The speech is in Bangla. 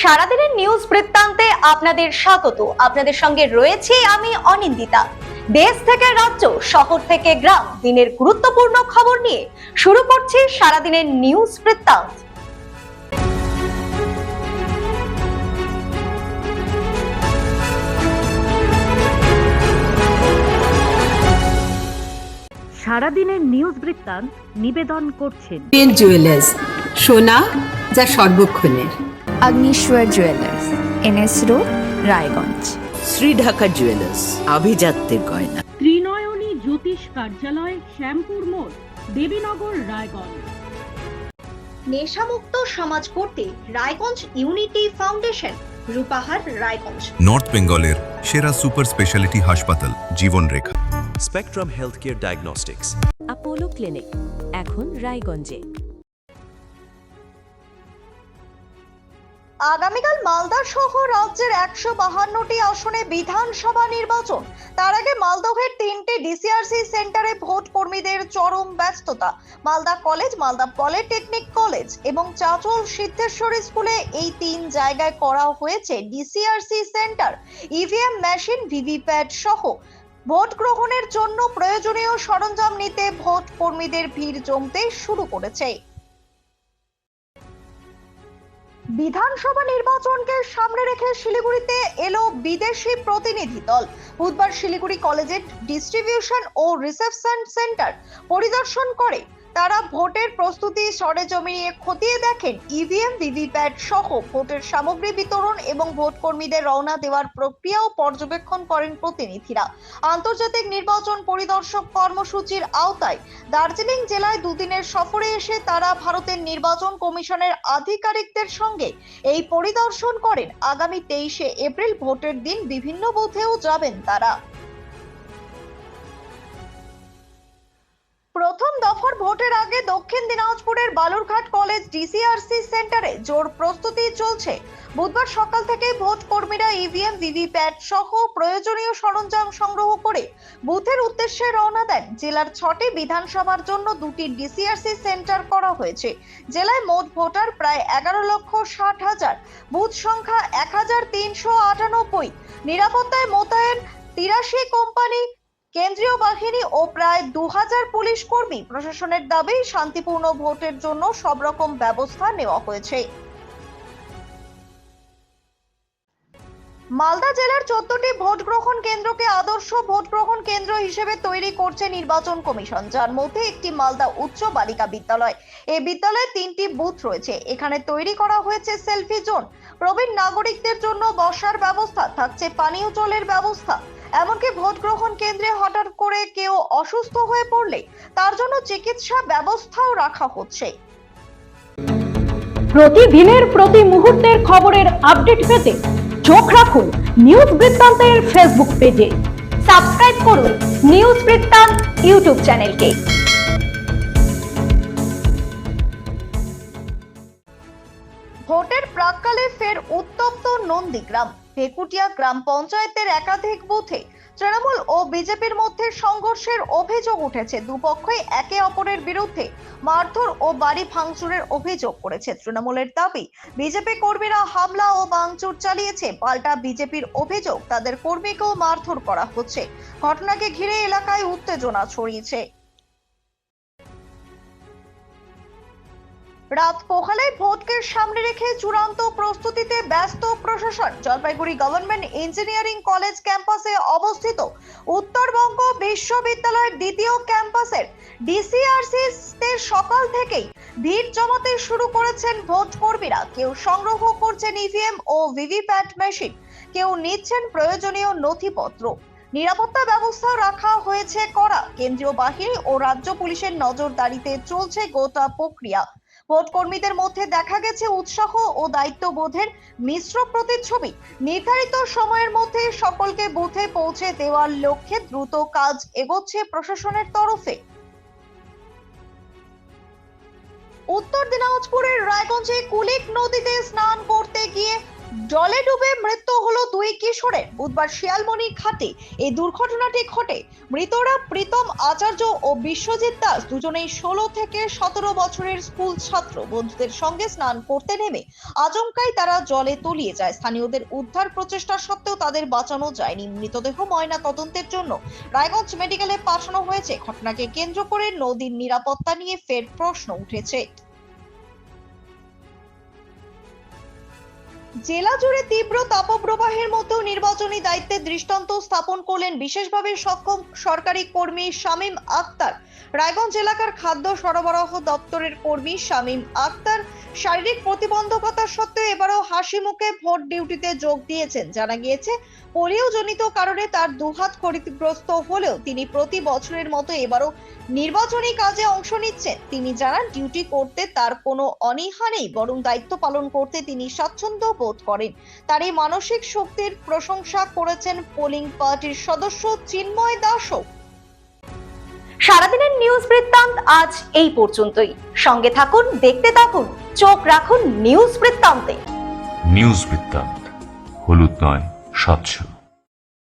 সারাদিনের নিউজ বৃত্তান্তে আপনাদের স্বাগত। আপনাদের সঙ্গে রয়েছে আমি অনিন্দিতা। দেশ থেকে রাজ্য, শহর থেকে গ্রাম, দিনের গুরুত্বপূর্ণ খবর নিয়ে শুরু করছি সারাদিনের নিউজ বৃত্তান্ত। সারাদিনের নিউজ বৃত্তান্ত নিবেদন করছেন জুয়েলার্স, সোনা যা সর্বক্ষণের। Agnishwar jewellers, NS road, Raiganj. Shri Dhaka jewellers, আভিজাত্যের গয়না। ত্রিনয়নী জ্যোতিষ কার্যালয়, শ্যামপুর মোড়, দেবীনগর, রায়গঞ্জ। নেশামুক্ত সমাজ করতে Raiganj unity foundation, Rupahar, Raiganj. North বেঙ্গলের সেরা সুপার স্পেশালিটি হাসপাতাল Jibanrekha. Spectrum health care diagnostics, Apollo clinic, এখন রায়গঞ্জে। আগামীকাল মালদা সহ রাজ্যের 152টি আসনে বিধানসভা নির্বাচন। তার আগে মালদহের 3টি ডিসিআরসি সেন্টারে ভোট কর্মীদের চরম ব্যস্ততা। Malda college, Malda polytechnic college এবং চাচল সিদ্ধেশ্বরী স্কুলে এই 3 জায়গায় করা হয়েছে DCRC centre. EVM machine, VVPAT সহ ভোট গ্রহণের জন্য প্রয়োজনীয় সরঞ্জাম নিতে ভোট কর্মীদের ভিড় জমতে শুরু করেছে। বিধানসভা নির্বাচনকে সামনে রেখে শিলিগুড়িতে এলো বিদেশি প্রতিনিধি দল। বুধবার শিলিগুড়ি কলেজের ডিস্ট্রিবিউশন ও রিসেপশন সেন্টার পরিদর্শন করে তারা ভোটের প্রস্তুতি সরেজমিনে খতিয়ে দেখেন। ইভিএম, ভিভিপ্যাট সহ ভোটের সামগ্রী বিতরণ এবং ভোট কর্মীদের রওনা দেওয়ার প্রক্রিয়াও পর্যবেক্ষণ করেন প্রতিনিধিরা। আন্তর্জাতিক নির্বাচন পরিদর্শক কর্মসূচির আওতায় দার্জিলিং জেলায় দুদিনের সফরে এসে তারা ভারতের নির্বাচন কমিশনের আধিকারিকদের সঙ্গে এই পরিদর্শন করেন। আগামী 23শে এপ্রিল ভোটের দিন বিভিন্ন বুথেও যাবেন তারা। প্রথম দফার ভোটের আগে দক্ষিণ দিনাজপুরের বালুরঘাট কলেজ ডিসিআরসি সেন্টারে জোর প্রস্তুতি চলছে। বুধবার সকাল থেকে ভোট কর্মীরা ইভিএম, ভিভিপ্যাট সহ প্রয়োজনীয় সরঞ্জাম সংগ্রহ করে বুথের উদ্দেশ্যে রওনা দেন। জেলার 6টি বিধানসভার জন্য 2টি ডিসিআরসি সেন্টার করা হয়েছে। জেলায় মোট ভোটার প্রায় 11,60,000, বুথ সংখ্যা 1,398। নিরাপত্তায় মোতায়েন 83 কোম্পানি, কেন্দ্রীয় বাহিনী ও প্রায় 2000 পুলিশ কর্মী। প্রশাসনের দাবি, শান্তিপূর্ণ ভোটের জন্য সব রকম ব্যবস্থা নেওয়া হয়েছে। মালদা জেলার 14টি ভোট গ্রহণ কেন্দ্রকে আদর্শ ভোট গ্রহণ কেন্দ্র হিসেবে তৈরি করছে নির্বাচন কমিশন, যার মধ্যে একটি মালদা উচ্চ বালিকা বিদ্যালয়। এই বিদ্যালয়ে 3টি বুথ রয়েছে। এখানে তৈরি করা হয়েছে সেলফি জোন, প্রবীণ নাগরিকদের জন্য বসার ব্যবস্থা, থাকছে পানীয় জলের ব্যবস্থা। এমনকি ভোট গ্রহণ কেন্দ্রে হঠাৎ করে কেউ অসুস্থ হয়ে পড়লে তার জন্য চিকিৎসা ব্যবস্থাও রাখা হচ্ছে। প্রতিদিনের প্রতি মুহূর্তের খবরের আপডেট পেতে চোখ রাখুন নিউজ বৃত্তান্তের ফেসবুক পেজে। সাবস্ক্রাইব করুন নিউজ বৃত্তান্ত ইউটিউব চ্যানেলকে। ভোটের প্রাক্কালে ফের উত্তপ্ত নন্দীগ্রাম। ভেকুটিয়া গ্রাম পঞ্চায়েতের একাধিক বুথে তৃণমূল ও বিজেপির মধ্যে সংঘর্ষের অভিযোগ উঠেছে। দুপক্ষই একে অপরের বিরুদ্ধে মারধর ও বাড়ি ভাঙচুরের অভিযোগ করেছে। তৃণমূলের দাবি, বিজেপি কর্মীরা হামলা ও ভাঙচুর চালিয়েছে। পাল্টা বিজেপির অভিযোগ, তাদের কর্মীকেও মারধর করা হচ্ছে। ঘটনাকে ঘিরে এলাকায় উত্তেজনা ছড়িয়েছে। রাত পোহালে ভোটকে সামনে রেখে চূড়ান্ত প্রস্তুতিতে ব্যস্ত প্রশাসন। জলপাইগুড়ি গভর্নমেন্ট ইঞ্জিনিয়ারিং কলেজ ক্যাম্পাসে অবস্থিত উত্তরবঙ্গ বিশ্ববিদ্যালয়ের দ্বিতীয় ক্যাম্পাসের ডিসিআরসি-তে সকাল থেকেই ভিড় জমাতে শুরু করেছেন ভোট কর্মীরা। কেউ সংগ্রহ করছেন ইভিএম ও ভিভিপ্যাট মেশিন, কেউ নিচ্ছেন প্রয়োজনীয় নথিপত্র। নিরাপত্তা ব্যবস্থা রাখা হয়েছে কড়া। কেন্দ্রীয় বাহিনী ও রাজ্য পুলিশের নজরদারিতে চলছে গোটা প্রক্রিয়া। ভোট কর্মীদের মধ্যে দেখা গেছে উৎসাহ ও দায়িত্ববোধের মিশ্র প্রতিচ্ছবি। নির্ধারিত সময়ের মধ্যে সকলকে বুথে পৌঁছে দেওয়ার লক্ষ্যে দ্রুত কাজ এগোচ্ছে প্রশাসনের তরফে। উত্তর দিনাজপুরের রায়গঞ্জে কুলিক নদীতে স্নান করতে গিয়ে জলে ডুবে মৃত্যু হলো দুই কিশোরের। বুধবার শিয়ালমণি ঘাটে এই দুর্ঘটনাটি ঘটে। মৃতরা প্রীতম আচার্য ও বিশ্বজিৎ দাস দুজনেই 16 থেকে 17 বছরের স্কুল ছাত্র। বন্ধুদের সঙ্গে স্নান করতে নেমে আচমকাই তারা জলে তলিয়ে যায়। স্থানীয়দের উদ্ধার প্রচেষ্টা সত্ত্বেও তাদের বাঁচানো যায়নি। মৃতদেহ ময়না তদন্তের জন্য রায়গঞ্জ মেডিকেলে পাঠানো হয়েছে। ঘটনাকে কেন্দ্র করে নদীর নিরাপত্তা নিয়ে ফের প্রশ্ন উঠেছে। জেলা জুড়ে তীব্র তাপপ্রবাহের মধ্যেও নির্বাচনী দায়িত্বে দৃষ্টান্ত স্থাপন করলেন বিশেষভাবে সক্ষম সরকারি কর্মী শামীম আক্তার। রায়গঞ্জ এলাকার খাদ্য সরবরাহ দপ্তরের কর্মী শামীম আক্তার শারীরিক প্রতিবন্ধকতা সত্ত্বেও এবারও হাসি মুখে ভোট ডিউটিতে যোগ দিয়েছেন। জানা গিয়েছে, পোলিও জনিত কারণে তার দুহাত ক্ষতিগ্রস্ত হলেও তিনি প্রতি বছরের মতো এবারও নির্বাচনী কাজে অংশ নিচ্ছেন। তিনি জানান, ডিউটি করতে তার কোনো অনীহা নেই, বরং দায়িত্ব পালন করতে তিনি স্বাচ্ছন্দ্য বোধ করেন। তার এই মানসিক শক্তির প্রশংসা করেছেন পোলিং পার্টির সদস্য চিন্ময় দাসও। সারাদিনের নিউজ বৃত্তান্ত আজ এই পর্যন্তই। সঙ্গে থাকুন, দেখতে থাকুন, চোখ রাখুন নিউজ বৃত্তান্তে। নিউজ বৃত্তান্ত, হলুদ নয়, স্বচ্ছ।